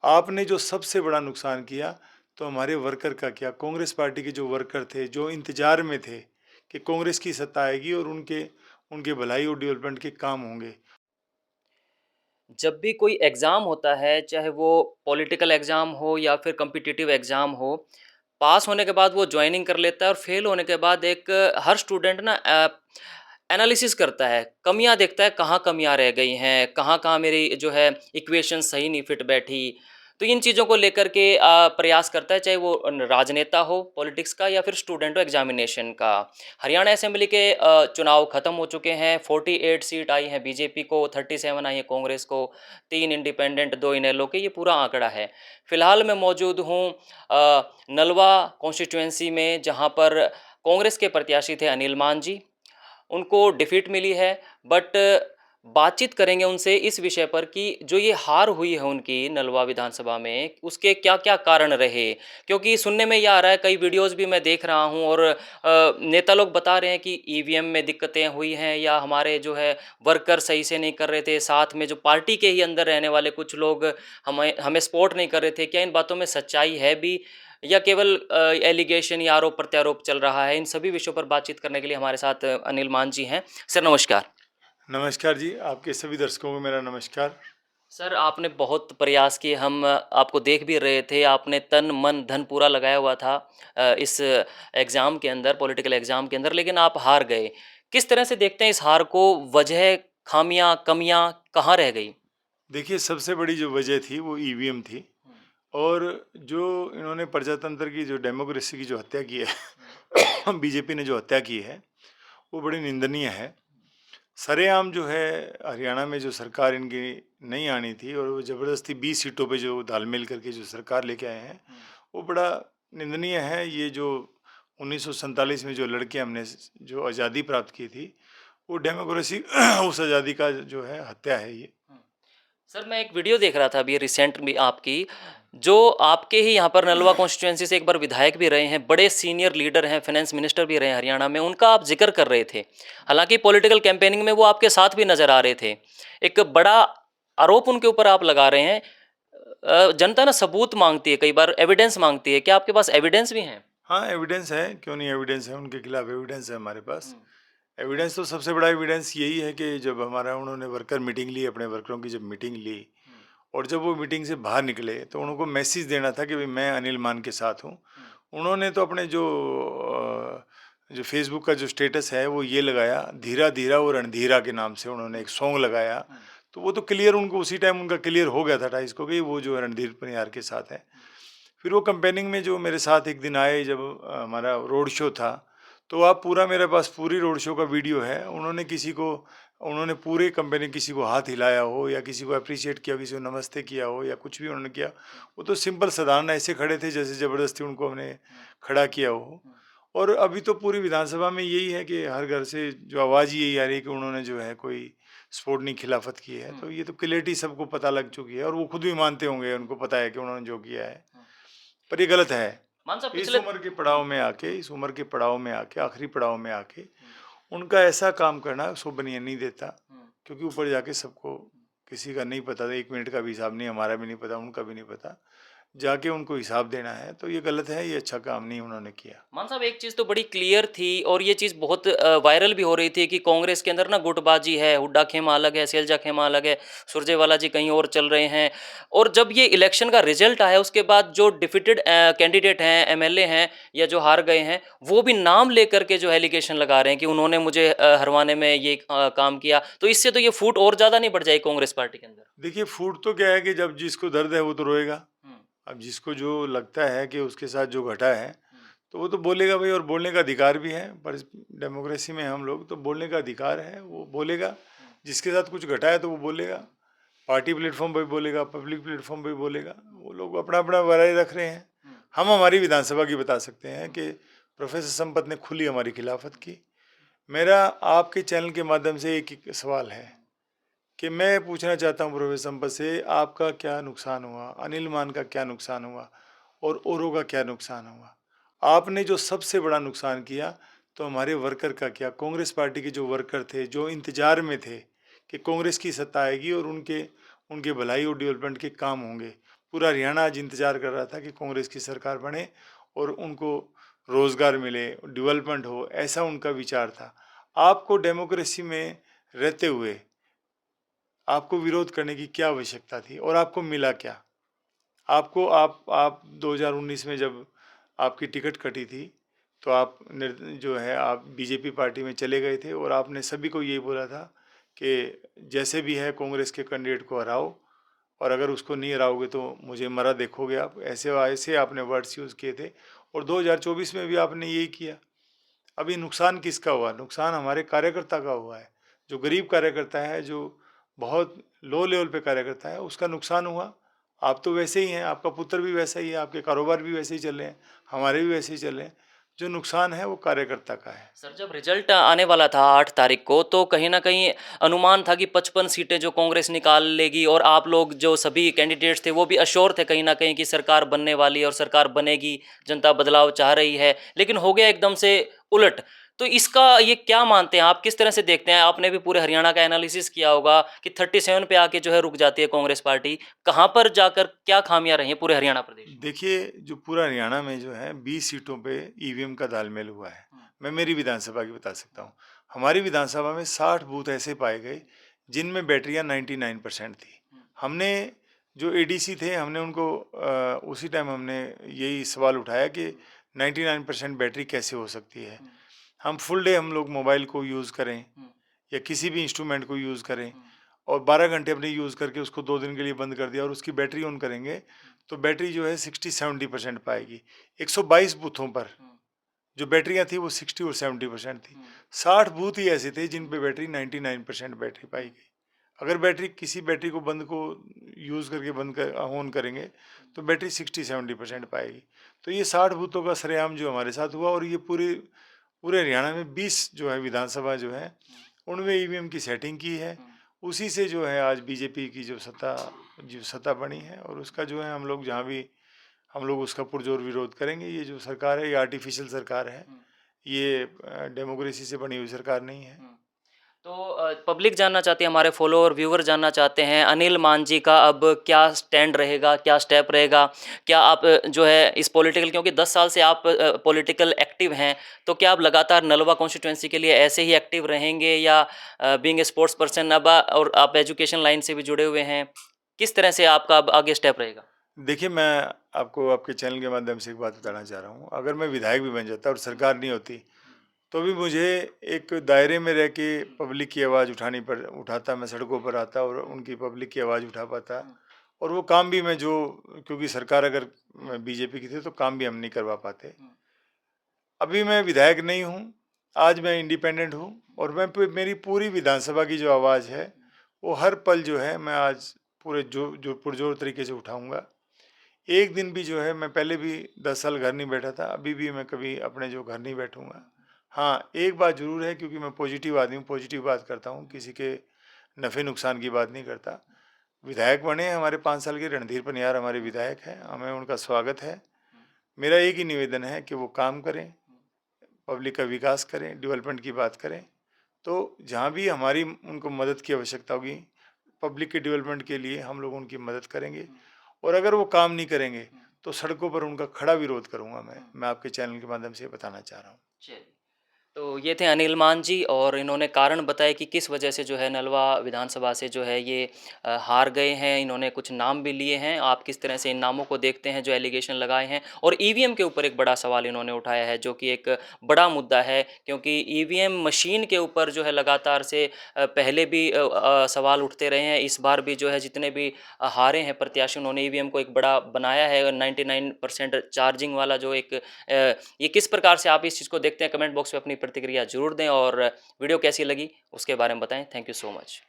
आपने जो सबसे बड़ा नुकसान किया तो हमारे वर्कर का क्या, कांग्रेस पार्टी के जो वर्कर थे, जो इंतजार में थे कि कांग्रेस की सत्ता आएगी और उनके उनके भलाई और डेवलपमेंट के काम होंगे। जब भी कोई एग्ज़ाम होता है, चाहे वो पॉलिटिकल एग्ज़ाम हो या फिर कॉम्पिटिटिव एग्ज़ाम हो, पास होने के बाद वो जॉइनिंग कर लेता है और फेल होने के बाद एक हर स्टूडेंट ना एनालिसिस करता है, कमियाँ देखता है, कहाँ कमियाँ रह गई हैं, कहाँ-कहाँ मेरी जो है इक्वेशन सही नहीं फिट बैठी। तो इन चीज़ों को लेकर के प्रयास करता है, चाहे वो राजनेता हो पॉलिटिक्स का या फिर स्टूडेंट हो एग्ज़ामिनेशन का। हरियाणा असेंबली के चुनाव खत्म हो चुके हैं, 48 सीट आई हैं बीजेपी को, 37 आई हैं कांग्रेस को, 3 इंडिपेंडेंट, 2 इनेलो के, ये पूरा आंकड़ा है। फिलहाल मैं मौजूद हूँ नलवा कॉन्स्टिट्यूएंसी में, जहाँ पर कांग्रेस के प्रत्याशी थे अनिल मान जी। उनको डिफीट मिली है, बट बातचीत करेंगे उनसे इस विषय पर कि जो ये हार हुई है उनकी नलवा विधानसभा में, उसके क्या-क्या कारण रहे? क्योंकि सुनने में ये आ रहा है, कई वीडियोज़ भी मैं देख रहा हूँ और नेता लोग बता रहे हैं कि ईवीएम में दिक्कतें हुई हैं या हमारे जो है वर्कर सही से नहीं कर रहे थे, साथ में जो पार्टी के ही अंदर रहने वाले कुछ लोग हमें हमें सपोर्ट नहीं कर रहे थे। क्या इन बातों में सच्चाई है भी या केवल एलिगेशन या आरोप-प्रत्यारोप चल रहा है? इन सभी विषयों पर बातचीत करने के लिए हमारे साथ अनिल मान जी हैं। सर नमस्कार। नमस्कार जी, आपके सभी दर्शकों को मेरा नमस्कार। सर आपने बहुत प्रयास किए, हम आपको देख भी रहे थे, आपने तन, मन, धन पूरा लगाया हुआ था इस एग्ज़ाम के अंदर, पॉलिटिकल एग्ज़ाम के अंदर, लेकिन आप हार गए। किस तरह से देखते हैं इस हार को? वजह, खामियाँ, कमियाँ कहाँ रह गई? देखिए, सबसे बड़ी जो वजह थी वो ईवीएम थी। हुँ, और जो इन्होंने प्रजातंत्र की, जो डेमोक्रेसी की जो हत्या की है बीजेपी ने जो हत्या की है, वो बड़ी निंदनीय है। सरेआम जो है, हरियाणा में जो सरकार इनकी नहीं आनी थी और वो ज़बरदस्ती 20 सीटों पे जो दालमेल करके जो सरकार लेके आए हैं, हुँ, वो बड़ा निंदनीय है। ये जो 1947 में जो लड़के हमने जो आज़ादी प्राप्त की थी, वो डेमोक्रेसी उस आज़ादी का जो है हत्या है ये। हुँ। सर मैं एक वीडियो देख रहा था अभी रिसेंट में आपकी, जो आपके ही यहाँ पर नलवा कॉन्स्टिट्यूएंसी से एक बार विधायक भी रहे हैं, बड़े सीनियर लीडर हैं, फाइनेंस मिनिस्टर भी रहे हैं हरियाणा में, उनका आप ज़िक्र कर रहे थे। हालाँकि पॉलिटिकल कैंपेनिंग में वो आपके साथ भी नज़र आ रहे थे। एक बड़ा आरोप उनके ऊपर आप लगा रहे हैं। जनता ना सबूत माँगती है, कई बार एविडेंस माँगती है, क्या आपके पास एविडेंस भी हैं? हाँ, एविडेंस है, क्यों नहीं एविडेंस है, उनके खिलाफ एविडेंस है हमारे पास। हुँ, एविडेंस तो सबसे बड़ा एविडेंस यही है कि जब हमारा उन्होंने वर्कर मीटिंग ली, अपने वर्करों की जब मीटिंग ली हुँ, और जब वो मीटिंग से बाहर निकले तो उनको मैसेज देना था कि भाई मैं अनिल मान के साथ हूँ। हुँ, उन्होंने तो अपने जो फेसबुक का जो स्टेटस है वो ये लगाया, धीरा धीरा और रणधीरा के नाम से उन्होंने एक सॉन्ग लगाया। हुँ, तो वो तो क्लियर, उनको उसी टाइम उनका क्लियर हो गया था 28 को कि वो जो है रणधीर पनियार के साथ है। हुँ, फिर वो कैंपेनिंग में जो मेरे साथ एक दिन आए, जब हमारा रोड शो था, तो आप पूरा, मेरे पास पूरी रोड शो का वीडियो है। उन्होंने पूरे कैंपेनिंग किसी को हाथ हिलाया हो या किसी को अप्रिशिएट किया, किसी को नमस्ते किया हो या कुछ भी उन्होंने किया, वो तो सिंपल साधारण ऐसे खड़े थे जैसे ज़बरदस्ती उनको हमने हुँ, खड़ा किया हो। हुँ, और अभी तो पूरी विधानसभा में यही है कि हर घर से जो आवाज़ यही आ रही है कि उन्होंने जो है कोई स्पोर्टनी खिलाफत की है। हुँ, तो ये तो क्लियरिटी सबको पता लग चुकी है और वो खुद भी मानते होंगे, उनको पता है कि उन्होंने जो किया है। हुँ। पर ये गलत है। मान साहब इस पिछले उम्र के पड़ाव में आके, आखिरी पड़ाव में आके हुँ, उनका ऐसा काम करना शोभनीय नहीं देता। हुँ, क्योंकि ऊपर जाके सबको, किसी का नहीं पता था, 1 मिनट का भी हिसाब नहीं, हमारा भी नहीं पता, उनका भी नहीं पता। जाके उनको हिसाब देना है, तो ये गलत है, ये अच्छा काम नहीं उन्होंने किया। मान साहब एक चीज़ तो बड़ी क्लियर थी और ये चीज़ बहुत वायरल भी हो रही थी कि कांग्रेस के अंदर ना गुटबाजी है, हुड्डा खेमा अलग है, सैलजा खेमा अलग है, सुरजेवाला जी कहीं और चल रहे हैं। और जब ये इलेक्शन का रिजल्ट आया उसके बाद जो डिफीटेड कैंडिडेट हैं, एमएलए हैं या जो हार गए हैं, वो भी नाम लेकर के जो एलिगेशन लगा रहे हैं कि उन्होंने मुझे हरवाने में ये काम किया। तो इससे तो ये फूट और ज़्यादा नहीं बढ़ जाएगी कांग्रेस पार्टी के अंदर? देखिए, फूट तो क्या है कि जब जिसको दर्द है वो तो रोएगा। हुँ, अब जिसको जो लगता है कि उसके साथ जो घटा है, हुँ, तो वो तो बोलेगा भाई, और बोलने का अधिकार भी है। पर डेमोक्रेसी में हम लोग तो बोलने का अधिकार है, वो बोलेगा। हुँ, जिसके साथ कुछ घटा है तो वो बोलेगा। पार्टी प्लेटफॉर्म पे भी बोलेगा, पब्लिक प्लेटफॉर्म पे भी बोलेगा। वो लोग अपना अपना राय रख रहे हैं। हुँ, हम हमारी विधानसभा की बता सकते हैं हुँ, कि प्रोफेसर संपत ने खुली हमारी खिलाफत की। मेरा आपके चैनल के माध्यम से एक ही सवाल है हुँ, कि मैं पूछना चाहता हूं प्रोफेसर संपत से, आपका क्या नुकसान हुआ, अनिल मान का क्या नुकसान हुआ और औरों का क्या नुकसान हुआ? आपने जो सबसे बड़ा नुकसान किया तो हमारे वर्कर का क्या, कांग्रेस पार्टी के जो वर्कर थे, जो इंतजार में थे कि कांग्रेस की सत्ता आएगी और उनके उनके भलाई और डेवलपमेंट के काम होंगे। पूरा हरियाणा आज इंतजार कर रहा था कि कांग्रेस की सरकार बने और उनको रोजगार मिले, डेवलपमेंट हो, ऐसा उनका विचार था। आपको डेमोक्रेसी में रहते हुए आपको विरोध करने की क्या आवश्यकता थी और आपको मिला क्या? आपको आप 2019 में जब आपकी टिकट कटी थी तो आप जो है आप बीजेपी पार्टी में चले गए थे और आपने सभी को यही बोला था कि जैसे भी है कांग्रेस के कैंडिडेट को हराओ और अगर उसको नहीं हराओगे तो मुझे मरा देखोगे आप, ऐसे ऐसे आपने वर्ड्स यूज़ किए थे और 2024 में भी आपने यही किया। अभी नुकसान किसका हुआ? नुकसान हमारे कार्यकर्ता का हुआ है। जो गरीब कार्यकर्ता है, जो बहुत लो लेवल पे कार्यकर्ता है, उसका नुकसान हुआ। आप तो वैसे ही हैं, आपका पुत्र भी वैसा ही है, आपके कारोबार भी वैसे ही चल रहे हैं, हमारे भी वैसे ही चल रहे हैं। जो नुकसान है वो कार्यकर्ता का है। सर, जब रिजल्ट आने वाला था 8 तारीख को, तो कहीं न कहीं अनुमान था कि 55 सीटें जो कांग्रेस निकाल लेगी और आप लोग जो सभी कैंडिडेट्स थे, वो भी अश्योर थे कहीं न कहीं कि सरकार बनने वाली है और सरकार बनेगी, जनता बदलाव चाह रही है। लेकिन हो गया एकदम से उलट। तो इसका ये क्या मानते हैं आप? किस तरह से देखते हैं? आपने भी पूरे हरियाणा का एनालिसिस किया होगा कि 37 पे आके जो है रुक जाती है कांग्रेस पार्टी। कहाँ पर जाकर क्या खामियाँ रही हैं पूरे हरियाणा प्रदेश में? देखिए, जो पूरा हरियाणा में जो है 20 सीटों पे ईवीएम का दालमेल हुआ है। मैं मेरी विधानसभा की बता सकता हूँ। हमारी विधानसभा में 60 बूथ ऐसे पाए गए जिनमें बैटरियाँ 99% थी। हमने जो एडीसी थे, हमने उनको उसी टाइम हमने यही सवाल उठाया कि 99% बैटरी कैसे हो सकती है? हम फुल डे हम लोग मोबाइल को यूज़ करें या किसी भी इंस्ट्रूमेंट को यूज़ करें और 12 घंटे अपने यूज़ करके उसको 2 दिन के लिए बंद कर दिया और उसकी बैटरी ऑन करेंगे तो बैटरी जो है 60-70% पाएगी। 122 बूथों पर जो बैटरियाँ थी वो 60 और 70% थी। 60 बूथ ही ऐसे थे जिन पे बैटरी 99% बैटरी पाई गई। अगर बैटरी किसी बैटरी को बंद को यूज़ करके बंद कर ऑन करेंगे तो बैटरी 60-70% पाएगी। तो ये 60 बूथों का सरेआम जो हमारे साथ हुआ और ये पूरे पूरे हरियाणा में 20 जो है विधानसभा जो है उनमें ईवीएम की सेटिंग की है। उसी से जो है आज बीजेपी की जो सत्ता बनी है और उसका जो है हम लोग जहाँ भी हम लोग उसका पुरजोर विरोध करेंगे। ये जो सरकार है ये आर्टिफिशियल सरकार है, ये डेमोक्रेसी से बनी हुई सरकार नहीं है। तो पब्लिक जानना चाहती है, हमारे फॉलोअर व्यूअर जानना चाहते हैं अनिल मान जी का अब क्या स्टैंड रहेगा, क्या स्टेप रहेगा? क्या आप जो है इस पॉलिटिकल, क्योंकि 10 साल से आप पॉलिटिकल एक्टिव हैं, तो क्या आप लगातार नलवा कॉन्स्टिट्यूंसी के लिए ऐसे ही एक्टिव रहेंगे या बीइंग ए स्पोर्ट्स पर्सन अब और आप एजुकेशन लाइन से भी जुड़े हुए हैं, किस तरह से आपका अब आगे स्टेप रहेगा? देखिए, मैं आपको आपके चैनल के माध्यम से एक बात बताना चाह रहा हूँ। अगर मैं विधायक भी बन जाता और सरकार नहीं होती तो भी मुझे एक दायरे में रह के पब्लिक की आवाज़ उठाता, मैं सड़कों पर आता और उनकी पब्लिक की आवाज़ उठा पाता और वो काम भी मैं जो, क्योंकि सरकार अगर बीजेपी की थी तो काम भी हम नहीं करवा पाते। अभी मैं विधायक नहीं हूँ, आज मैं इंडिपेंडेंट हूँ और मेरी पूरी विधानसभा की जो आवाज़ है वो हर पल जो है मैं आज पूरे जो पुरजोर तरीके से उठाऊंगा। एक दिन भी जो है, मैं पहले भी 10 साल घर नहीं बैठा था, अभी भी मैं कभी अपने जो घर नहीं बैठूंगा। हाँ, एक बात ज़रूर है, क्योंकि मैं पॉजिटिव आदमी हूँ, पॉजिटिव बात करता हूँ, किसी के नफ़े नुकसान की बात नहीं करता। विधायक बने हैं हमारे 5 साल के, रणधीर पनियार हमारे विधायक हैं, हमें उनका स्वागत है। मेरा एक ही निवेदन है कि वो काम करें, पब्लिक का विकास करें, डेवलपमेंट की बात करें। तो जहाँ भी हमारी उनको मदद की आवश्यकता होगी, पब्लिक के डेवलपमेंट के लिए हम लोग उनकी मदद करेंगे और अगर वो काम नहीं करेंगे तो सड़कों पर उनका खड़ा विरोध करूंगा मैं आपके चैनल के माध्यम से बताना चाह रहा हूँ। चलिए। तो ये थे अनिल मान जी और इन्होंने कारण बताया कि किस वजह से जो है नलवा विधानसभा से जो है ये हार गए हैं। इन्होंने कुछ नाम भी लिए हैं, आप किस तरह से इन नामों को देखते हैं जो एलिगेशन लगाए हैं? और ईवीएम के ऊपर एक बड़ा सवाल इन्होंने उठाया है जो कि एक बड़ा मुद्दा है, क्योंकि ईवीएम मशीन के ऊपर जो है लगातार से पहले भी सवाल उठते रहे हैं। इस बार भी जो है जितने भी हारे हैं प्रत्याशी, उन्होंने ईवीएम को एक बड़ा बनाया है। 99% चार्जिंग वाला जो एक ये किस प्रकार से आप इस चीज़ को देखते हैं? कमेंट बॉक्स में अपनी प्रतिक्रिया ज़रूर दें और वीडियो कैसी लगी उसके बारे में बताएं। Thank you so much.